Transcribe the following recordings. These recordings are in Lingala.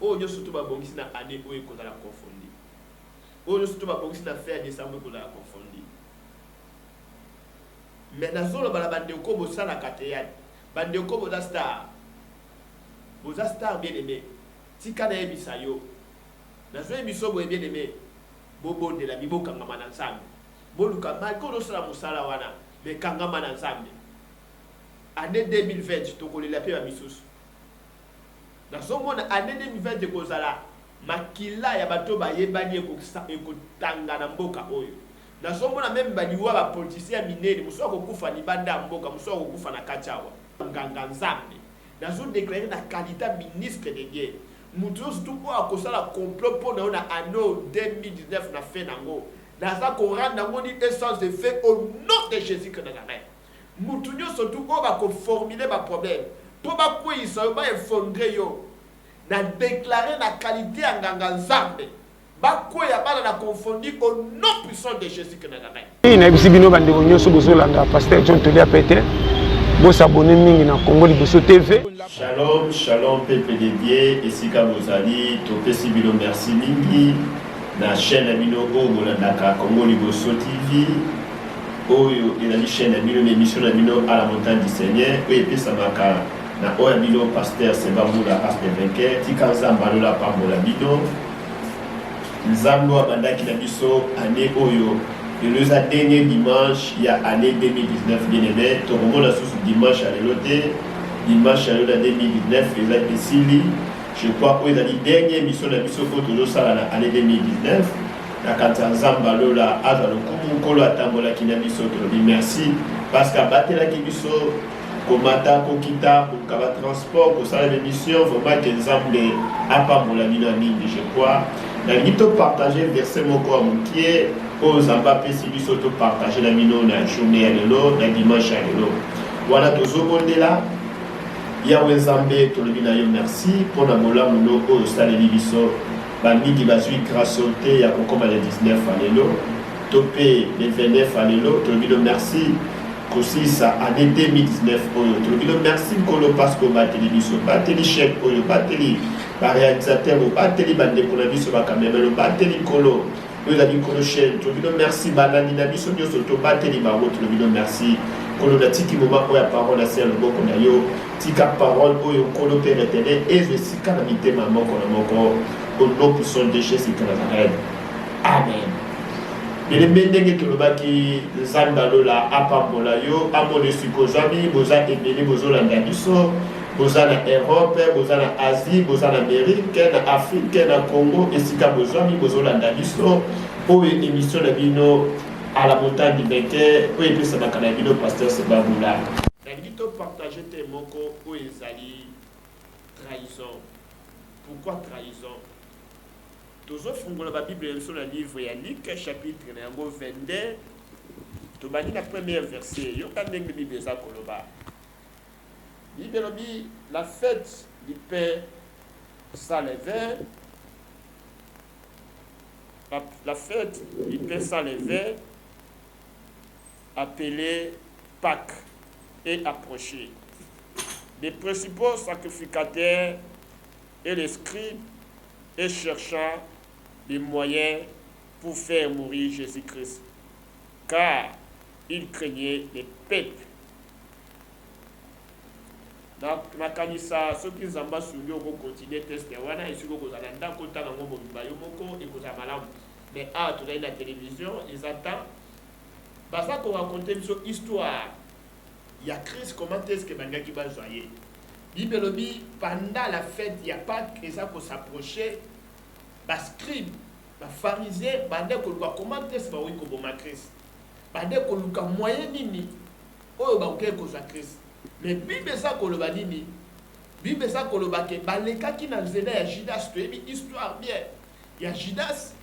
oyo surtout babongisi na année oyo kozala confondi oyo surtout babongisi na fin ya décembre kozala confondi mais nazoloba na bandeko bosalaka te yani bandeko boza star bien aimé tika nayebisa yo nazoyebisa boye bien aimé bobondela bibokangama na nzambe boluka malgré ozosala mosala wana me kangama na nzambe année 2020 tokolela mpe bamisusu nazomona année 2020 ekozala makila ya bato bayebani ekotanga na mboka oyo nazomona meme baliwa bapolitisien ya minene mosu akokufa libanda ya mboka mosu akokufa na kati awa nganga nzambe nazodeklare na kalite ministre de guerre mutu nyonso tu oyo akosala complot mpo na yo na anneau 2019 na fin nango naza koranda yango ni essence de fait au nom de Jésus que Nazareth mutu nyonso tu oyo bakoformule baproblème mpo bakweyisa yo baefondre yo na déclare na qualité ya nganga nzambe bakweya bana na confondi au nom puissant de Jésus que Nazareth. nayebisi bino bandeko nyonso bozolanda pasteur John Tolia Pete bosabone mingi na Congo Liboso TV. Shalom, shalom peuple de Dieu, esika bozali topesi bino merci mingi na chaîne bino oyo bolandaka Congo Liboso TV oyo ezali chaîne ya bino na émission na bino à la montagne du Seigneur oyo epesamaka na oyo ya bino pasteur Sebamula race de vainqueur tika nzambe alola pambola bino nzambe oyo abandaki na biso année oyo le dernier dimanche il y a année 2019 bien aimé tokomona susu dimanche à l'éloté dimanche à l'éloté 2019 ils ont décidé je crois que la dernière mission de biso ko tozo sala na année 2019 na kanta nzamba lola aza lokumu kolo atambola kina biso to merci parce que batela ki biso komata ko kita ko kaba transport ko sala l'émission vraiment que nzambe apambola bino mingi je crois na ngito partager verset moko a mokie aux Mbappé si biso to partager la mino na journée à l'élo na dimanche à l'élo voilà tozo bondela Yahweh Nzambe tolobina yo merci pour la mola muno o saleli biso bamiki bazui grâce au te ya kokoma le 19 à l'élo topé le 29 à l'élo tolobina merci kosi sa année 2019 oyo tolobina merci kolo parce que bateli biso bateli chef oyo bateli ba réalisateur o bateli bande ko na biso ba caméra bateli kolo oyo la kolo chaîne tolobina merci banani na biso nyoso to bateli ba woto tolobina merci kolo na tiki moment oyo parole à le boko na yo tika parole oyo kolo père éternel et je suis kana mitema moko na moko au nom puissant de Jésus que Nazareth amen. Et les médecins qui lobaki zamba lola apambola yo amone sukozami boza ebele bozolanda biso boza na Europe boza na Asie boza na Amérique na Afrique na Congo esika bozami bozolanda biso oyo émission na bino à la montagne du Béquet oyo epesa makana bino pasteur Sebamula nalingi to partager te moko oyo ezali trahison. Pourquoi trahison? Tozo fungola ba Bible sur le livre ya Luc chapitre numéro 22 to bani la première verset yo kandenge Bible za koloba Bible lobi la fête du pain sans levain la fête du pain sans levain appelée Pâques est approchée. Les principaux sacrificateurs et les scribes et cherchant des moyens pour faire mourir Jésus-Christ, car ils craignaient les peuples. Donc, makanisa soki nzamba sungi oko continuer test wana esiko kozala ndako tanga ngombo bibayo moko ekozala malamu. Mais tu as la télévision, ils attendent. Baza ko raconter une histoire. Il y a Christ comment est-ce que bangaki bazoyer. Bible lobi pendant la fête il y a pas que ça pour s'approcher. Bas scribe, bas pharisien, bande ko luka comment est-ce ba wi ko boma Christ. Bande ko luka moyen nini oyo ba ko za Christ. Mais Bible ça ko loba nini? Bible ça ko loba ke baleka ki na nzela ya Judas to ebi histoire bien. Il y a Judas,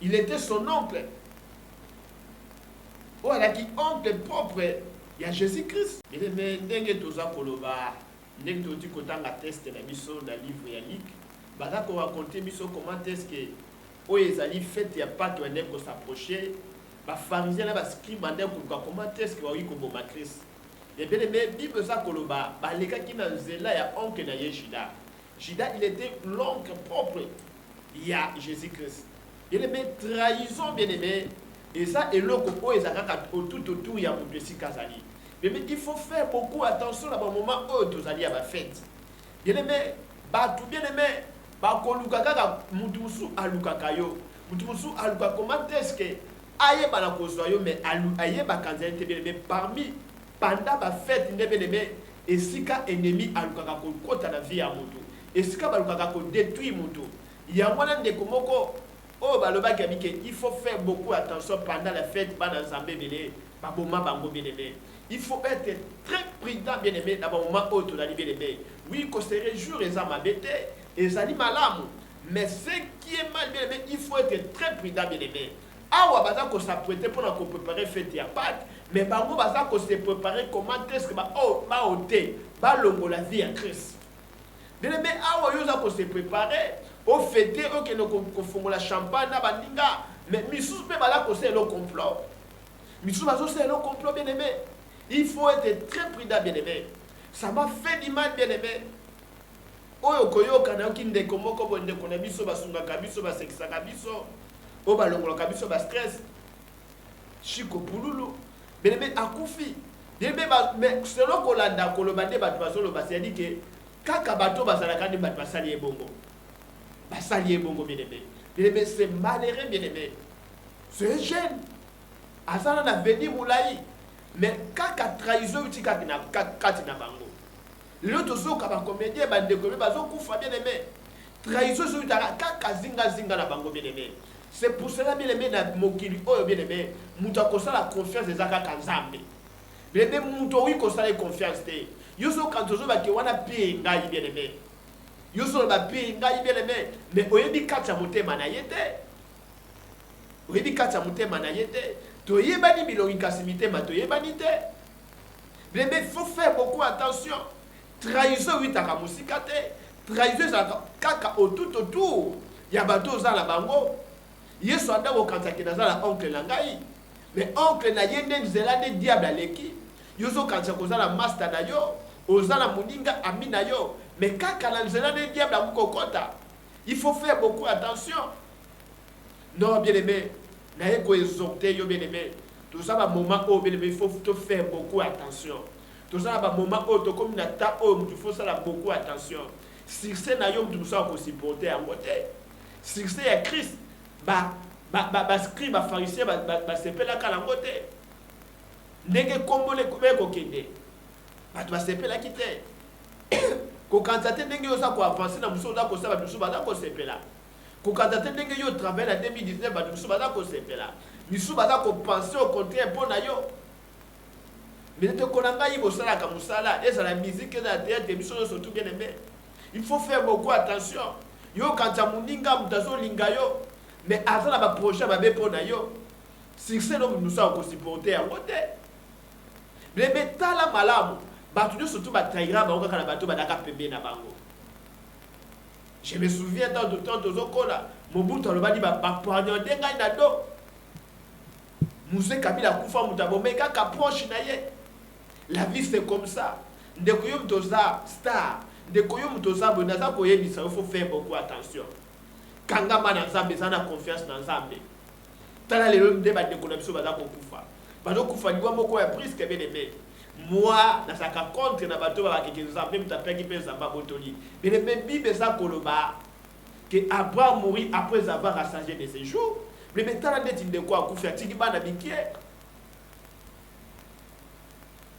il était son oncle. Oh, il a qui oncle propre. Il y a Jésus-Christ. Il est ndenge toza koloba, ndenge toti kotanga test na biso na livre ya Luc. Baza ko raconter biso comment est-ce que o ezali fête ya Pâques wende ko s'approcher. Ba pharisien na ba scribe bande ko comment est-ce que wa ko boma Christ. Et bien mais Bible za koloba, ba leka ki na nzela ya oncle na Yeshida. Judas, il était l'oncle propre. Il y a Jésus-Christ. Bien-aimé, trahison, bien-aimé. Et ça, et l'autre, tout autour, il y a mon petit Kazali. Mais il faut faire beaucoup attention à un moment où tu allez à la fête. Bien-aimé, bien-aimé, Bakoluka, Mutusu Alukakayo. Mutusu Aluka, comment est-ce que aye banakozoyo, mais aye bakanzalité, bien-aimé, parmi, pendant la fête, bien-aimé, et si ka ennemi Alukaka kota la vie à Mutu. Et si ka Alukaka détruit Mutu. Il y a un de Komoko. Oh, il faut faire beaucoup attention pendant la fête, il faut être très prudent, bien aimé, dans le moment où tu as bien aimé. Oui, qu'on se réjouit, les âmes abêtées, les animaux mais ce qui est mal, bien aimé, il faut être très prudent, bien aimé. Ah, on va s'apprêter pour qu'on prépare la fête à Pâques, mais on va se préparer comment est-ce que la vie à Christ. Bien aimé, ah, on va se préparer. Au fêter, on fait la champagne, mais Missous peut pas c'est le complot. Missous c'est le complot, bien aimé. Il faut être très prudent, bien aimé. Ça m'a fait du mal, bien aimé. Oyo koyo kana kinde komoko bonde kona biso basunga kabiso basekisa kabiso. O balongola kabiso ba stress. Chiko pululu. Bien aimé akufi. Bien aimé mais selon kolanda kolobande batu basolo basedi ke kaka bato bazalaka ni batu basali ebongo. Basalier bongo bien-aimé. Bien-aimé, c'est malheureux, bien-aimé. C'est jeune. Asana na veni moulaï. Mais kaka trahison uti kati na bango. L'autre so kaba comédien bande komi bazo kufa bien-aimé. Trahison so utara kaka zinga na bango bien-aimé. C'est pour cela bien-aimé na mokili oyo bien-aimé. Muta kosa la confiance des aka kanzambe. Bien-aimé muto wi kosa la confiance te. Yoso kantozo ba ke wana pi ngai bien-aimé. Yoso ba pi ngai bien-aimé, mais oyebi kacha motema na yete. Oyebi kacha motema na yete. To yebani bilongi kasimite ma to yebani te. Mais il faut faire beaucoup attention. Trahison witaka musika te. Trahison za kaka autour. Ya bato za la bango. Yeso anda ko kantaki na za la oncle na ngai. Mais oncle na yende nzela de diable aleki. Yoso kantaki ko za la master na yo. Ozala muninga amina yo. Mais quand le diable a kokota, il faut faire beaucoup attention. Non, bien aimé, n'ayez qu'à exhorter, bien aimé. Tout ça, un moment où bien aimé, il faut faire beaucoup attention. Tout ça, un moment où tu comme il faut faire beaucoup attention. Si c'est na yom tu dois supporter en côté. Si c'est à Christ, scribe, pharisien, c'est pas la calangote. N'est-ce combo les couverts kokende. Tu vas se faire la quitter. Ko kantate ndenge yo za ko avancer na muso za ko saba biso baza ko sepela. Ko kantate ndenge yo travailler en 2019 ba biso baza ko sepela. Biso baza ko penser au contraire pour na yo. Mais te konanga yi bosala ka musala, et ça la musique na théâtre biso surtout bien aimé. Il faut faire beaucoup attention. Yo kanta muninga mutazo linga yo, mais avant la projet ba be pour na yo. Succès no nous ça ko supporter en côté. Mais tala malamu. Surtout je me souviens dans le temps de Zokola, Mobutu a dit Moussé Kabila Koufa Moutabomeka Kaproche Naye. La vie c'est comme ça. De Koyum Toza star, de Koyum Toza Bonaza Koye, il faut faire beaucoup attention. Kangama Nazambe, ça a confiance dans Zambé. Tala le débat de Konamso Bada Koufa. Bado Koufa, il y a beaucoup de prise que bien aimé. Moi, dans sa contre na bato ba ke nzambe mutapia ki pesa ba botoli. Mais le Bible ça koloba que Abraham mourit après avoir rassasié de ses jours. Mais maintenant net de quoi kufia tiki bana bikie.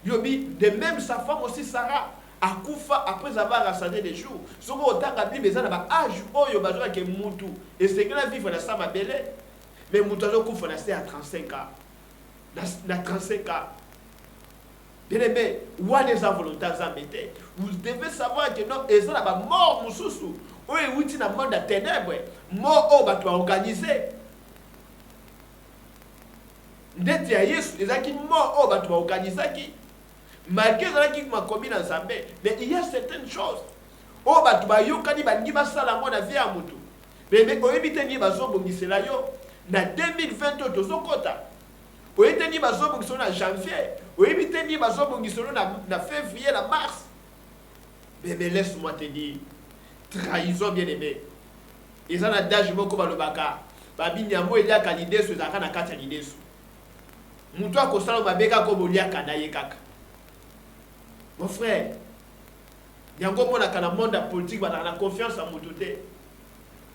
Yobi de même sa femme aussi Sarah a kufa après avoir rassasié des jours. Sobo otanga Bible ça na ba âge oyo bazoka ke mutu et c'est que la vie na sama belé. Mais mutu azo kufa na c'est à 35 ans. Na 35 ans. Bien aimé, où est les volontaires embêtés? Vous devez savoir que non, ils sont là-bas morts, moussousou. Oui, oui, tu n'as pas de ténèbres. Mort, oh, bah, tu as organisé. Dès que tu as Yesu, les gens qui morts, oh, bah, tu as organisé qui? Malgré ceux qui m'ont commis dans sa main, mais il y a certaines choses. Oh, bah, tu as eu quand il va dire ça, la mort, la vie à Moutou. Mais, au éviter, il va se là, yo. Dans 2022, tu as kota. Au éviter, il va se en janvier. Oui, mais tu dis, na février, na mars. Mais laisse-moi te dire, trahison bien aimé. Et ça n'a d'âge moko balobaka. Babi nyamo elia kalidesu ezaka na kati ya lidesu. Mutu akosala mabeka ko bolia kana ye kaka. Mon frère, yango mona kana monde politique ba na confiance en mutu te.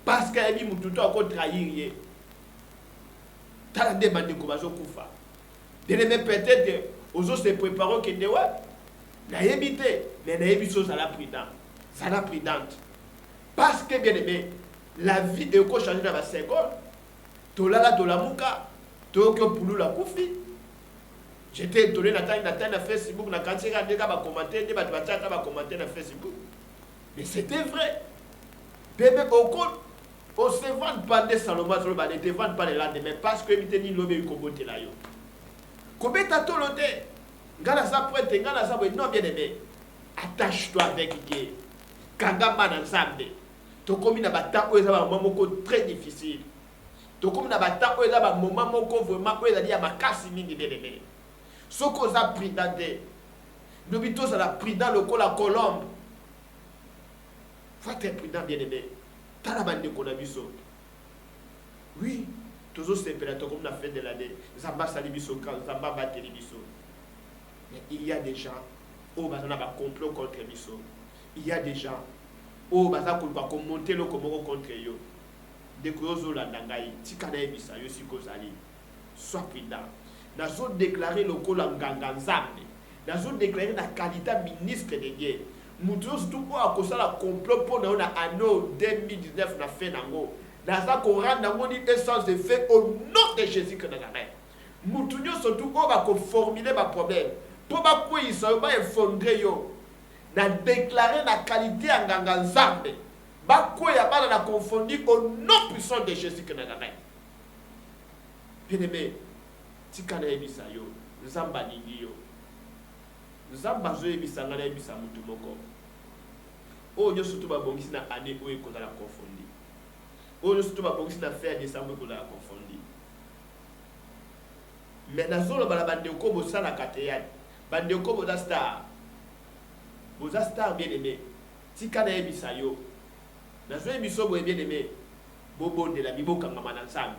Parce que ebi mutu to ko trahir ye. Tala demande ko bazo kufa. Bien aimé peut-être aux autres se préparent que de ouais. Na yebite, mais na yebiso ça la prudent. Ça la prudente. Parce que bien aimé, la vie est ko changer dans la seconde. Tolala tolamuka, toko pulu la kufi. J'étais étonné na Facebook na quand j'ai regardé ba commenter, des ba commenter na Facebook. Mais c'était vrai. Bébé beaucoup on se vend pas des Salomon sur le bas, ne te vend pas les lendemain parce que miteni lobe ko bote la yo. Kobeta tolote. Ngala sa prête, ngala sa non bien aimé. Attache-toi avec Dieu. Kangama na nzambe. Tokomi na bata o ezaba moment très difficile. Tokomi na bata o ezaba moment moko vraiment o ezali ya makasi mingi bien aimé. Soko za prudent. Nobito ça la prudent le la colombe. Faut être prudent bien aimé. Tala bande ko na biso. Oui, toujours c'est pelato comme na fin de l'année. Zamba sali biso kan, zamba bateli biso. Mais il y a des gens où on a complot contre biso. Il y a des gens où on va monter le komoko contre yo. Décrozo la nangai, tikana ebisa yo sikozali. Sois prudent. Nous avons déclaré le col en ganganzambe. Nous avons déclaré la qualité ministre de guerre. Nous avons tout pour cause la complot pour nous en 2019 na fait nango. Nous avons rendu un sens de fait au nom de Jésus que nous avons. Nous avons surtout pour formuler ma problème. Pour pas quoi ils sont pas effondrés yo. Na déclaré la qualité en ganganzambe. Ba quoi ya ba na confondu au nom puissant de Jésus que nous avons. Bien aimé. Tikana ebisa yo, nzamba ningi yo. Nzamba zo ebisa ngana ebisa mutu moko. O nyo surtout ba bongisi na année o ekonda la confondi. O nyo surtout ba bongisi na fin décembre ekonda la confondi. Mais na zolo bala bande ko bo sala kateyani. Bande ko bo da star. Bo da star bien aimé. Tikana ebisa yo. Na zo ebiso bo bien aimé. Bobo de la biboka ngama na nsambe.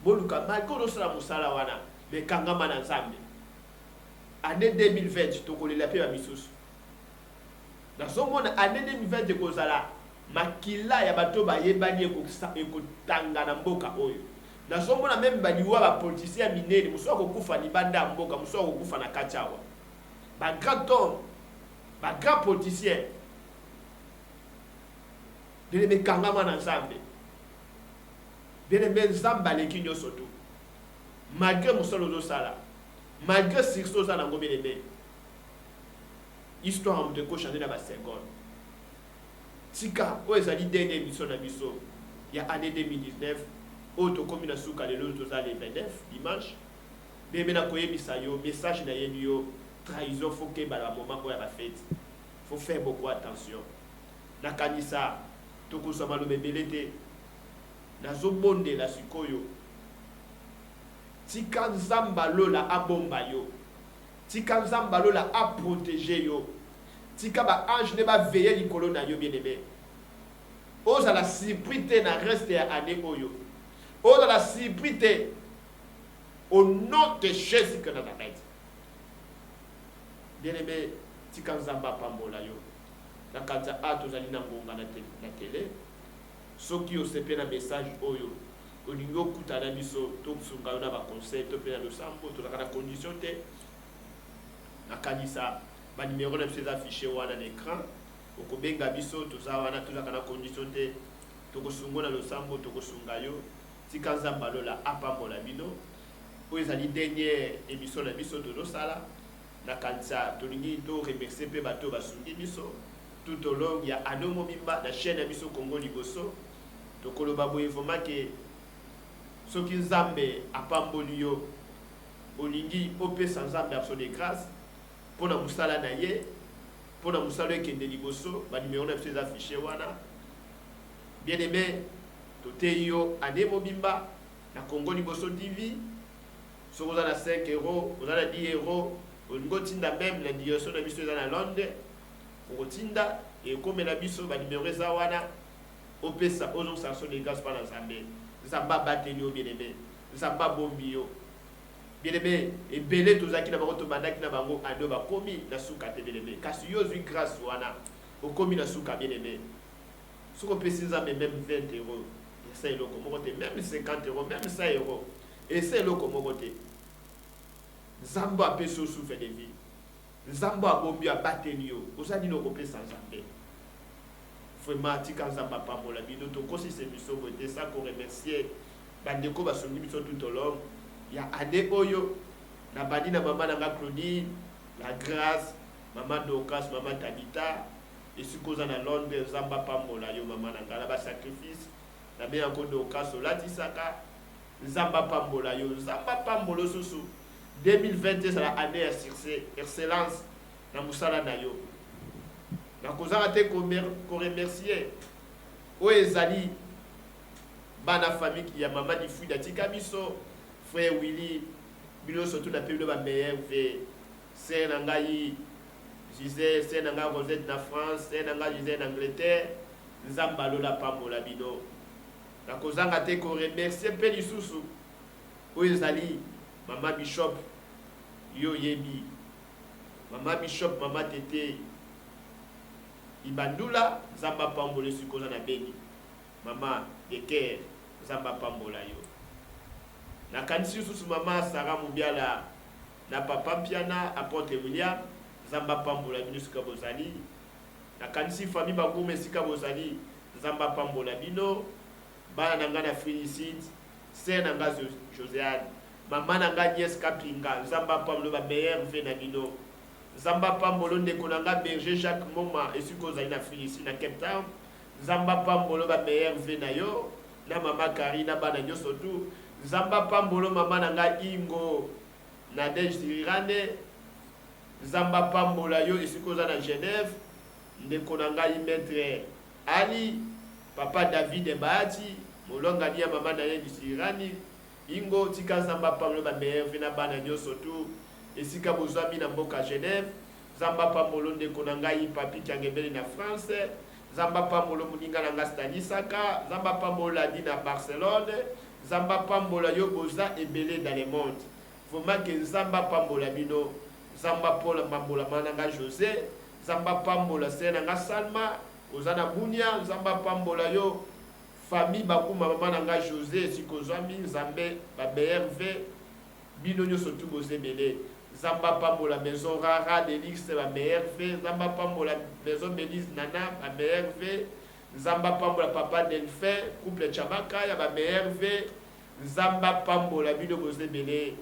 Boluka malko do sala musala wana. Mais kangama na nzambe année 2020 tokolela pe ba misusu na somona année 2020 kozala makila ya bato ba yebani ekotanga na mboka oyo na somona même baliwa ba politicien minene muso ko kufa ni banda mboka muso ko kufa na kachawa ba grand homme ba grand politicien de me kangama na nzambe de me nzamba le kinyo soto. Malgré mon seul au sala, malgré ce que je suis en train de faire, histoire de changer dans la seconde. Tika, où est-ce que la dernière émission de Bisso, il y a l'année 2019, autre commune à Souka, le 29 dimanche, mais maintenant, il y a un message dans le trahison, il faut que le moment où il y a la fête, il faut faire beaucoup attention. Nakanisa, tout ça, le bébé, na zombonde la sukoyo. Tika nzamba lola abomba yo. Tika nzamba lola a protéger yo. Tika ba ange ne ba veiller likolo na yo bien aimé. Oza la surprise na reste ya année oyo. Oza la surprise au nom de Jésus que nous avons. Bien aimé, tika nzamba pambola yo. Na kanza ato zali na ngonga na télé. Soki yo sepe na message oyo. Olingo kutana biso to sunga na ba conseil to pena lo sambo to la condition te na kanisa ba numéro na ces affiché wana na écran okobenga biso to za wana to la condition te to ko sunga na lo sambo to ko sunga yo tikanza balola apambola bino o ezali dernière émission na biso to lo sala na kanisa to lingi to remercier pe bato ba sungi biso tout au long ya anomo mimba na chaîne ya biso Congo Liboso to koloba boye vraiment que soki nzambe apamboli yo olingi opesa nzambe action de grâce pona musala na ye pona musala ekende liboso ba numéro na ces affiché wana bien aimé toteyi yo ane mobimba na Congo Liboso TV soko za na 5 euros oza na 10 euros olingo tinda même la direction na biso eza na Londres okotinda et comme la biso ba numéro eza wana opesa ozo sanction de grâce par l'Assemblée Zamba bateli bien aimé Zamba bombio bien aimé et belé tozaki na bango to bandaki na bango ado ba komi na suka te bien aimé kasi yo zui grâce wana o komi na suka bien aimé soko pesi Nzambe même 20 euros essaye le comme côté même 50 euros même 100 euros essaye le comme côté Zamba peso souffle de vie Zamba bombio abateli yo osali no kopesa Nzambe vraiment tika Nzamba pambola bino to kosi se biso voter ça qu'on remercier bandeko basongi biso tout au long ya ade oyo na bandi na mama na Claudine la grâce maman Dorcas maman Tabita et sikoza na Londres Nzamba pambola yo maman na ngala ba sacrifice na be encore Dorcas olati saka Nzamba pambola yo Nzamba pambolo susu 2020 c'est la année excellence na musala na yo na kozanga te ko remercier o ezali bana famille qui ya maman di fui datika biso frère Willy bino surtout na peuple ba meilleur ve c'est na ngai Gisèle c'est na ngai Rosette na France c'est na ngai Gisèle en Angleterre Nzamba lola pambola bino na kozanga te ko remercier pe lisusu o ezali maman Bishop yo yebi maman Bishop maman Tete Ibandula Nzamba pambola sikoza na beni mama Eker Nzamba pambola yo na kanisi susu mama Sarah Mubiala na papa Piana apôtre William Nzamba pambola bino sika bozali na kanisi famille bagume sika bozali Nzamba pambola bino bana nanga na Félicite c'est nanga Josiane mama nanga Nies Kapinga Nzamba pambola ba meilleur ve na bino Nzamba pambolo ndeko nanga Berger Jacques Moma esiko zali na Félicite na Cape Town Nzamba pambolo ba meilleur ve na yo na mama Karina bana nyoso tu Nzamba pambolo mama nanga Ingo na Dejirane Nzamba pambola yo esiko za na Genève ndeko nanga Maître Ali papa David Bahati molonga dia mama na ye Dejirani Ingo tika Nzamba pambolo ba meilleur ve na bana nyoso tu esika bozami na mboka Genève Nzamba pambolo ndeko na ngai papi Kiangebeli na France Nzamba pambolo muninga na nga Stanisaka Nzamba pambolo la di na Barcelone Nzamba pambola yo boza ebele dans le monde vraiment que Nzamba pambola bino Nzamba pambola mananga José Nzamba pambola sena nga Salma ozana Bunia Nzamba pambola yo famille bakuma mama nanga José sikozami Nzambe ba BRV bino nyo surtout bozebele Nzamba pambola maison rara Delix ba BRV Nzamba pambola maison Belize Nana ba BRV Nzamba pambola papa Delphin couple Chamaka ya ba BRV Nzamba pambola bino bozebele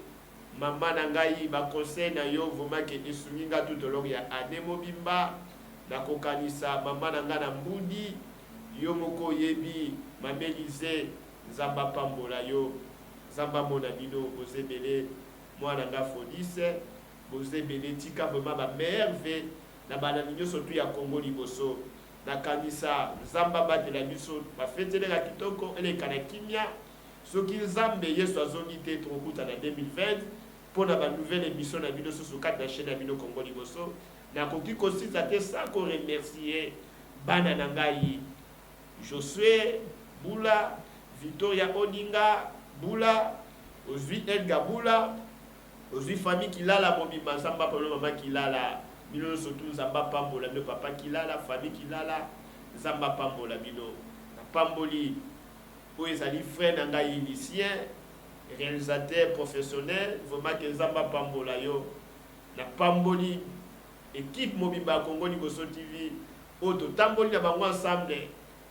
mama na ngai ba conseil na yo vraiment que esunginga tout au long ya ane mobimba na kokanisa mama na nga na mbudi yo moko yebi mamelize Nzamba pambola yo Nzamba mona bino bozebele mwana nga Fodise bozebele tika vraiment ba merve na bana ninyo surtout ya Congo liboso na kanisa Nzamba batela biso ba fetele la kitoko ele kana kimia soki Nzambe Yesu azongi te trokuta na 2020 pour na ba nouvelle émission na bino sur quatre na chaîne na bino Congo liboso na koki kosita te sa ko remercier bana na ngai Josué Bula Victoria Oninga Bula Ozui Edgar Bula Ozui famille Kilala mobimba Nzamba pambola mama Kilala bino surtout Nzamba pambola bino papa Kilala famille Kilala Nzamba pambola bino na pamboli po ezali frère na ngai lycéen réalisateur professionnel vraiment que Nzamba pambola yo na pamboli équipe mobimba Congo Liboso TV oto tamboli na bango ensemble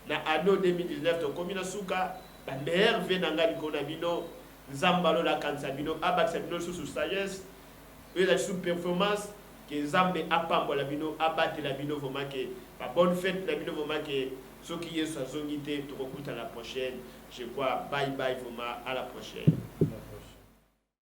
na anno 2019 to komina suka ba meilleur ve na ngai ko na bino Nzamba lo la kansa bino abaksa bino sous sagesse et la sous performance que Nzambe apambola bino abatela bino vraiment que ba bonne fête na bino vraiment que ceux qui sont zongi te to la prochaine je crois bye bye vraiment à la prochaine.